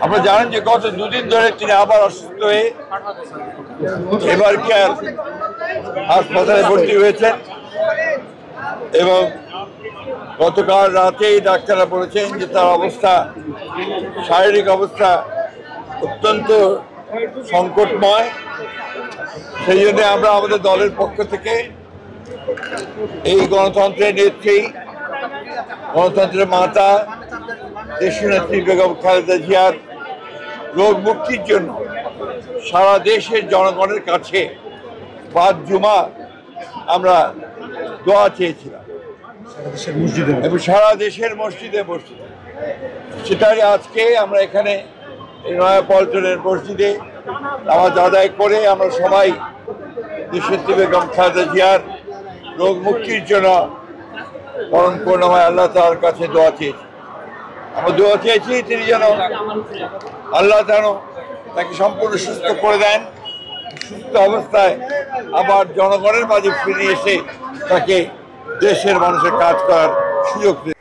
আপনারা জানেন যে গত দুদিন ধরে তিনি আবার অসুস্থ হয়ে এবার কেয়ার হাসপাতালে ভর্তি হয়েছেন এবং গতকাল রাতেই ডাক্তাররা বলেছেন যে তার অবস্থা, শারীরিক অবস্থা অত্যন্ত সংকটময়। সেই জন্য আমরা আমাদের দলের পক্ষ থেকে এই গণতন্ত্রের নেত্রী, গণতন্ত্রের মাতা দেশনেত্রী বেগম খালেদা জিয়ার রোগ মুক্তির জন্য সারা দেশের জনগণের কাছে 5 জুমা আমরা দোয়া চেয়েছিলাম এবং সারা দেশের মসজিদে মসজিদে সেটাই আজকে আমরা এখানে এই নয়াপল্টনের মসজিদে নামাজ আদায় করে আমরা সবাই দেশনেত্রী বেগম খালেদা জিয়ার রোগ মুক্তির জন্য পরম করুণাময় আল্লাহ তাআলার কাছে দোয়া চেয়েছি। আমরা দোয়া চেয়েছি তিনি যেন আল্লাহ তাকে সম্পূর্ণ সুস্থ করে দেন, সুস্থ অবস্থায় আবার জনগণের মাঝে ফিরে এসে তাকে দেশের মানুষের কাজ করার সুযোগ দেন।